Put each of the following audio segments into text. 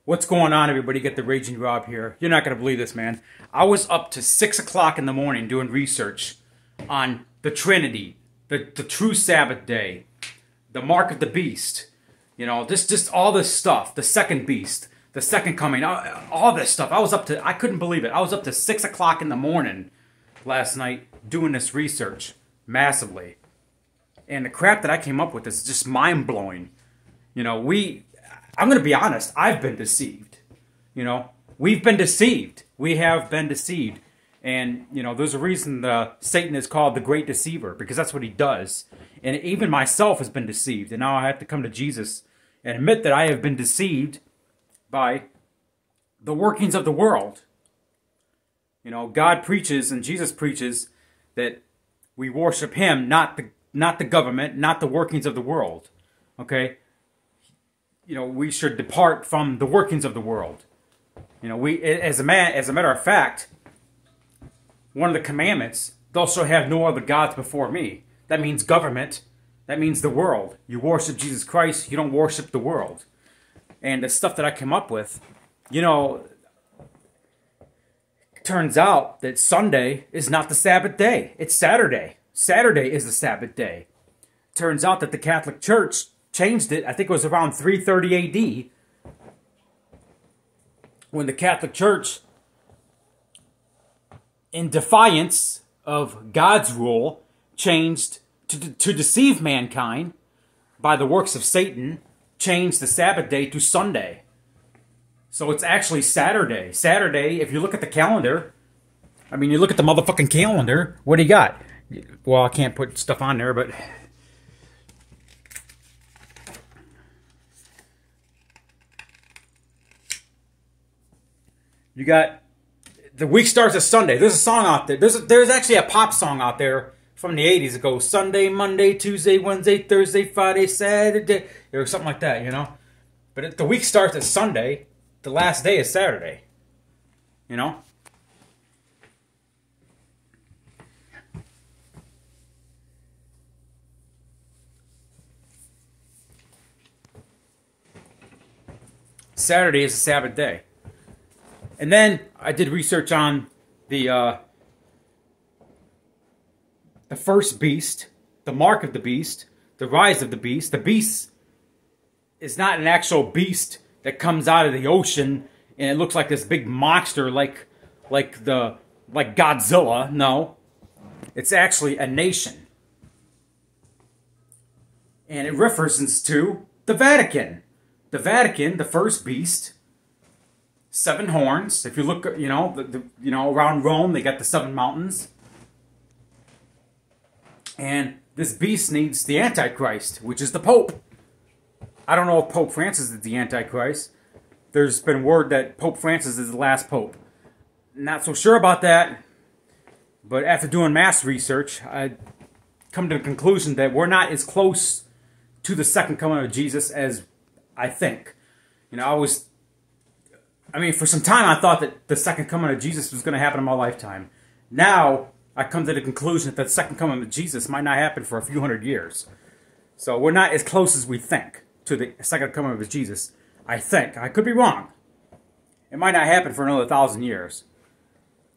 What's going on, everybody? Get the Raging Rob here. You're not going to believe this, man. I was up to 6 o'clock in the morning doing research on the Trinity, the true Sabbath day, the mark of the beast. You know, just all this stuff. The second beast, the second coming, all this stuff. I couldn't believe it. I was up to 6 o'clock in the morning last night doing this research massively. And the crap that I came up with is just mind-blowing. You know, I'm going to be honest, I've been deceived. You know, we've been deceived. We have been deceived. And, you know, there's a reason Satan is called the great deceiver, because that's what he does. And even myself has been deceived. And now I have to come to Jesus and admit that I have been deceived by the workings of the world. You know, God preaches and Jesus preaches that we worship him, not the government, not the workings of the world. Okay? You know, we should depart from the workings of the world. You know, as a matter of fact, one of the commandments, thou shalt have no other gods before me. That means government. That means the world. You worship Jesus Christ, you don't worship the world. And the stuff that I came up with, you know, turns out that Sunday is not the Sabbath day. It's Saturday. Saturday is the Sabbath day. Turns out that the Catholic Church changed it. I think it was around 330 AD when the Catholic Church, in defiance of God's rule, changed to deceive mankind by the works of Satan, changed the Sabbath day to Sunday. So it's actually Saturday. Saturday, if you look at the calendar, I mean, you look at the motherfucking calendar, what do you got? Well, I can't put stuff on there, but you got, the week starts as Sunday. There's a song out there. There's actually a pop song out there from the 80s. It goes Sunday, Monday, Tuesday, Wednesday, Thursday, Friday, Saturday, or something like that, you know. But the week starts as Sunday. The last day is Saturday, you know. Saturday is the Sabbath day. And then I did research on the first beast, the mark of the beast, the rise of the beast. The beast is not an actual beast that comes out of the ocean and it looks like this big monster like Godzilla. No. It's actually a nation. And it refers to the Vatican. The Vatican, the first beast, 7 horns. If you look, you know, around Rome, they got the 7 mountains. And this beast needs the Antichrist, which is the Pope. I don't know if Pope Francis is the Antichrist. There's been word that Pope Francis is the last Pope. Not so sure about that. But after doing mass research, I come to the conclusion that we're not as close to the second coming of Jesus as I think. You know, for some time I thought that the second coming of Jesus was going to happen in my lifetime. Now, I come to the conclusion that the second coming of Jesus might not happen for a few hundred years. So we're not as close as we think to the second coming of Jesus. I think. I could be wrong. It might not happen for another 1,000 years.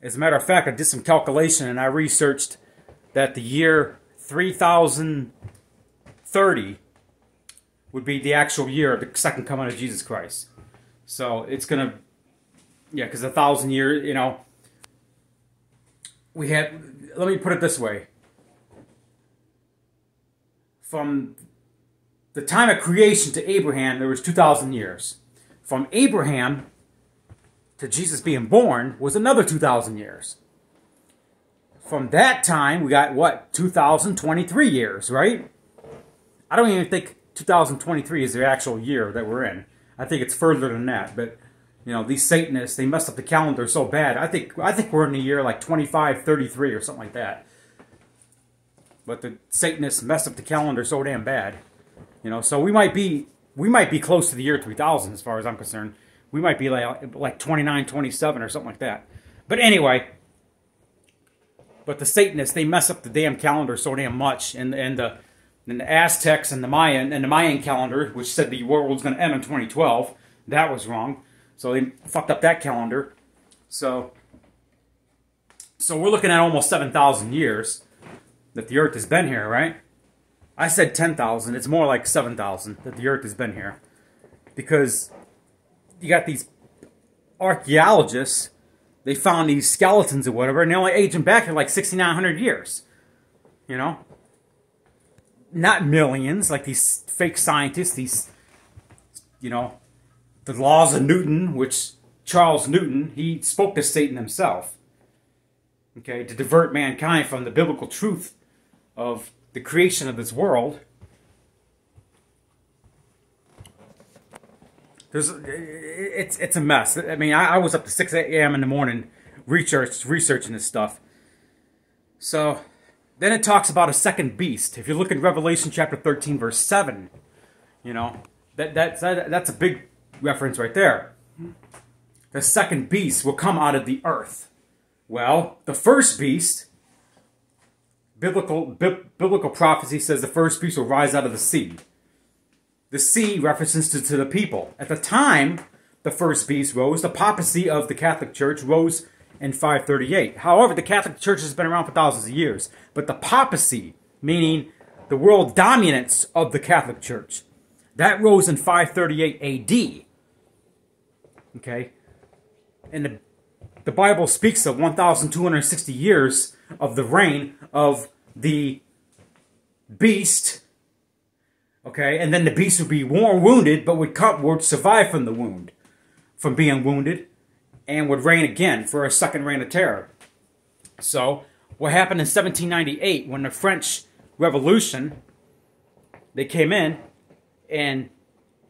As a matter of fact, I did some calculation and I researched that the year 3030 would be the actual year of the second coming of Jesus Christ. So it's going to, yeah, because 1,000 years, you know, let me put it this way. From the time of creation to Abraham, there was 2,000 years. From Abraham to Jesus being born was another 2,000 years. From that time, we got, what, 2,023 years, right? I don't even think 2023 is the actual year that we're in. I think it's further than that. But, you know, these Satanists, they messed up the calendar so bad. I think we're in the year like 2533 or something like that. But the Satanists messed up the calendar so damn bad. You know, so we might be close to the year 3000 as far as I'm concerned. We might be like 29, 27 or something like that. But anyway, but the Satanists, they mess up the damn calendar so damn much, and the Aztecs and the Mayan calendar, which said the world was going to end in 2012, that was wrong. So they fucked up that calendar. So we're looking at almost 7,000 years that the earth has been here, right? I said 10,000. It's more like 7,000 that the earth has been here. Because you got these archaeologists, they found these skeletons or whatever, and they only age them back to like 6,900 years. You know? Not millions, like these fake scientists, these, you know, the laws of Newton, which Charles Newton, he spoke to Satan himself. Okay, to divert mankind from the biblical truth of the creation of this world. It's a mess. I mean, I was up to 6 a.m. in the morning researching this stuff. So, then it talks about a second beast. If you look at Revelation chapter 13, verse 7, you know, that's a big reference right there. The second beast will come out of the earth. Well, the first beast, biblical prophecy says the first beast will rise out of the sea. The sea references to the people. At the time the first beast rose, the papacy of the Catholic Church rose in 538. However, the Catholic Church has been around for thousands of years. But the papacy, meaning the world dominance of the Catholic Church, that rose in 538 AD. Okay? And the Bible speaks of 1,260 years of the reign of the beast. Okay, and then the beast would be wounded, but would survive from the wound, from being wounded, and would reign again for a second reign of terror. So, what happened in 1798 when the French Revolution, they came in and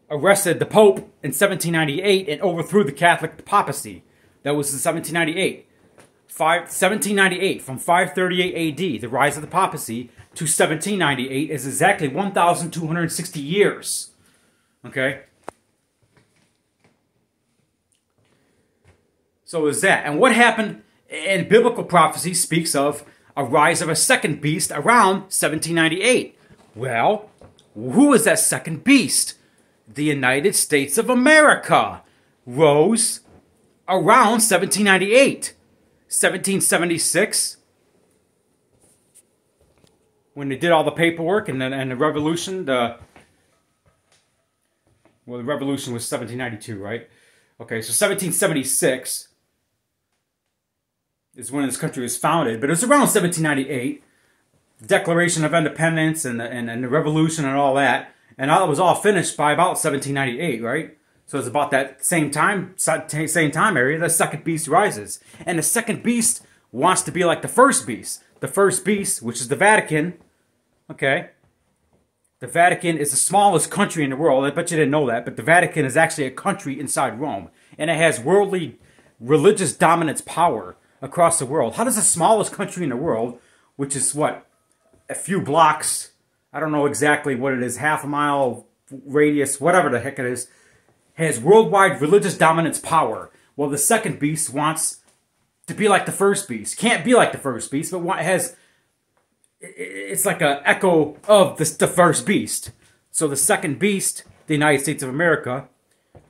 arrested the Pope in 1798 and overthrew the Catholic papacy. That was in 1798. 1798, from 538 AD, the rise of the papacy, to 1798 is exactly 1,260 years. Okay? So is that. And what happened in biblical prophecy speaks of a rise of a second beast around 1798. Well, who is that second beast? The United States of America rose around 1798. 1776, when they did all the paperwork and the revolution, the revolution was 1792, right? Okay, so 1776 is when this country was founded, but it was around 1798, the Declaration of Independence and the revolution and all that, and all, it was all finished by about 1798, right? So it's about that same time area, the second beast rises. And the second beast wants to be like the first beast. The first beast, which is the Vatican, okay? The Vatican is the smallest country in the world. I bet you didn't know that, but the Vatican is actually a country inside Rome. And it has worldly religious dominance power across the world. How does the smallest country in the world, which is what, a few blocks, I don't know exactly what it is, half a mile radius, whatever the heck it is, has worldwide religious dominance power? Well, the second beast wants to be like the first beast. Can't be like the first beast, but it's like an echo of the first beast. So the second beast, the United States of America,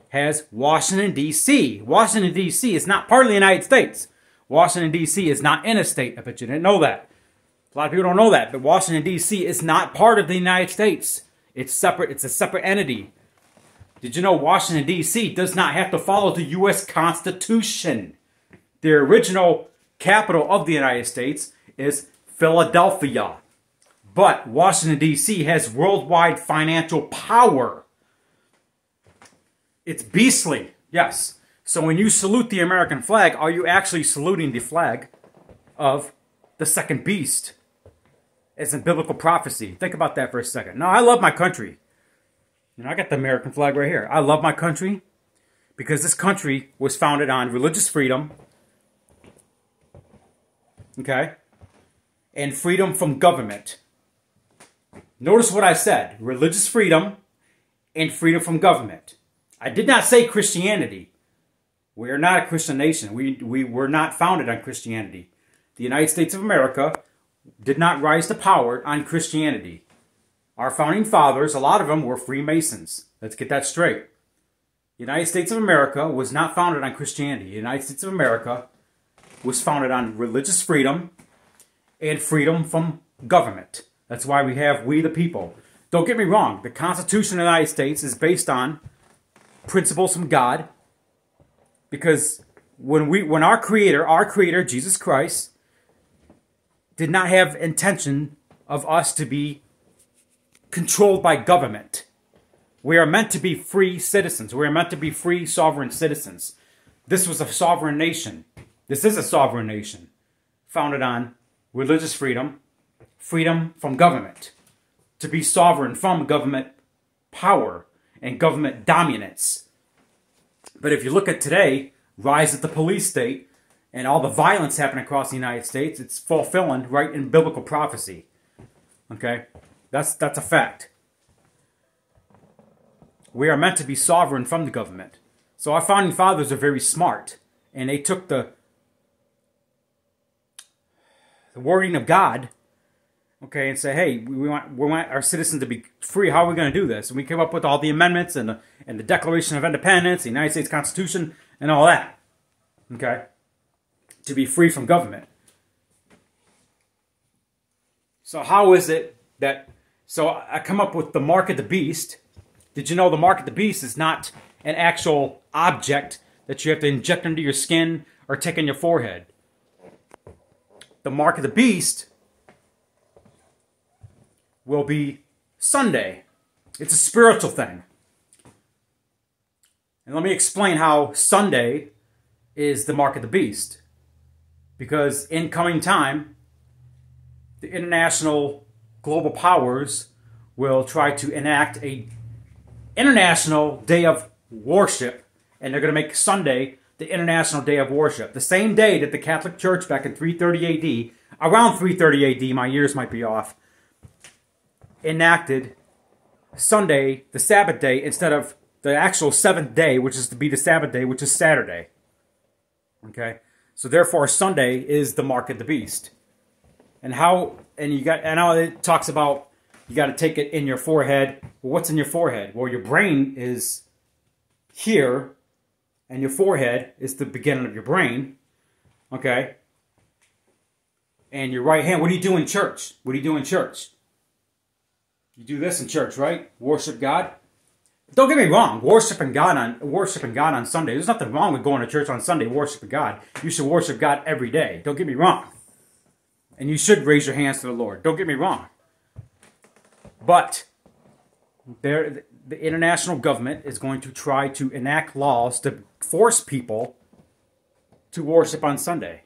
has Washington, D.C. Washington, D.C. is not part of the United States. Washington, D.C. is not in a state. I bet you didn't know that. A lot of people don't know that, but Washington, D.C. is not part of the United States. It's separate. It's a separate entity. Did you know Washington, D.C. does not have to follow the U.S. Constitution? The original capital of the United States is Philadelphia. But Washington, D.C. has worldwide financial power. It's beastly, yes. So when you salute the American flag, are you actually saluting the flag of the second beast? It's in biblical prophecy. Think about that for a second. Now, I love my country. You know, I got the American flag right here. I love my country because this country was founded on religious freedom, okay, and freedom from government. Notice what I said, religious freedom and freedom from government. I did not say Christianity. We are not a Christian nation. We were not founded on Christianity. The United States of America did not rise to power on Christianity. Our founding fathers, a lot of them were Freemasons. Let's get that straight. The United States of America was not founded on Christianity. The United States of America was founded on religious freedom and freedom from government. That's why we have we the people. Don't get me wrong. The Constitution of the United States is based on principles from God. Because when our Creator, Jesus Christ, did not have intention of us to be controlled by government. We are meant to be free citizens. We are meant to be free, sovereign citizens. This was a sovereign nation. This is a sovereign nation founded on religious freedom, freedom from government, to be sovereign from government power and government dominance. But if you look at today, rise of the police state and all the violence happening across the United States, it's fulfilling right in biblical prophecy. Okay? That's a fact. We are meant to be sovereign from the government. So our founding fathers are very smart, and they took the wording of God, okay, and say, hey, we want our citizens to be free. How are we going to do this? And we came up with all the amendments and the Declaration of Independence, the United States Constitution, and all that, okay, to be free from government. So how is it that, so I come up with the mark of the beast. Did you know the mark of the beast is not an actual object that you have to inject into your skin or take on your forehead? The mark of the beast will be Sunday. It's a spiritual thing. And let me explain how Sunday is the mark of the beast. Because in coming time, the international global powers will try to enact a international day of worship, and they're going to make Sunday the International Day of Worship. The same day that the Catholic Church back in 330 AD, around 330 AD, my years might be off, enacted Sunday, the Sabbath day, instead of the actual seventh day, which is to be the Sabbath day, which is Saturday. Okay? So therefore, Sunday is the mark of the beast. And how, and you got, and how it talks about you got to take it in your forehead. Well, what's in your forehead? Well, your brain is here, and your forehead is the beginning of your brain. Okay? And your right hand, what do you do in church? What do you do in church? You do this in church, right? Worship God. Don't get me wrong, worshiping God on Sunday. There's nothing wrong with going to church on Sunday, worshiping God. You should worship God every day. Don't get me wrong. And you should raise your hands to the Lord. Don't get me wrong. But the international government is going to try to enact laws to force people to worship on Sunday.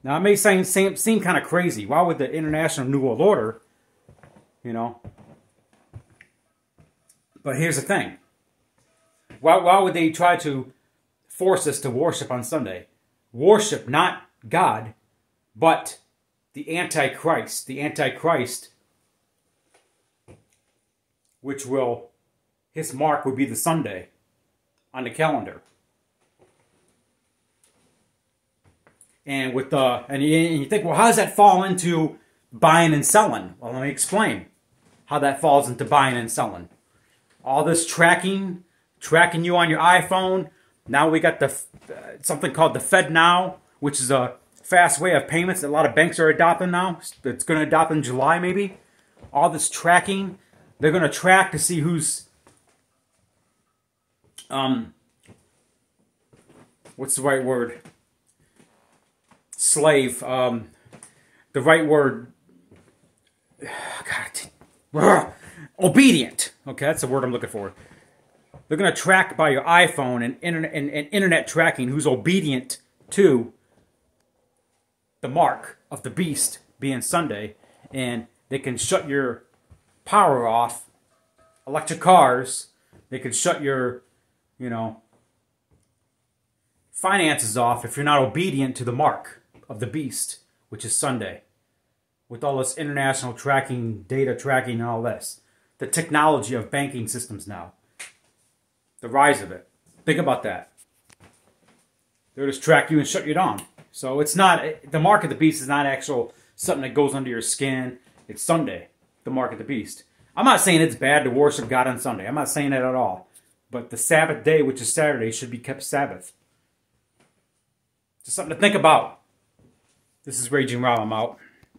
Now, it may seem kind of crazy. Why would the International New World Order, you know? But here's the thing. Why would they try to force us to worship on Sunday? Worship not God, but the Antichrist. The Antichrist, which will, his mark would be the Sunday on the calendar. And with and you think, well, how does that fall into buying and selling? Well, let me explain how that falls into buying and selling. All this tracking you on your iPhone. Now we got the something called the Fed Now, which is a fast way of payments that a lot of banks are adopting now. It's going to adopt in July, maybe. All this tracking, they're going to track to see who's what's the right word? Slave. The right word. God. Obedient. Okay, that's the word I'm looking for. They're going to track by your iPhone and internet tracking who's obedient to the mark of the beast being Sunday. And they can shut your power off, electric cars. They can shut your, finances off if you're not obedient to the mark of the beast, which is Sunday. With all this international tracking, data tracking, and all this. The technology of banking systems now. The rise of it. Think about that. They'll just track you and shut you down. So it's not, the mark of the beast is not actual something that goes under your skin. It's Sunday, the mark of the beast. I'm not saying it's bad to worship God on Sunday. I'm not saying that at all. But the Sabbath day, which is Saturday, should be kept Sabbath. Just something to think about. This is Raging Rob. I'm out.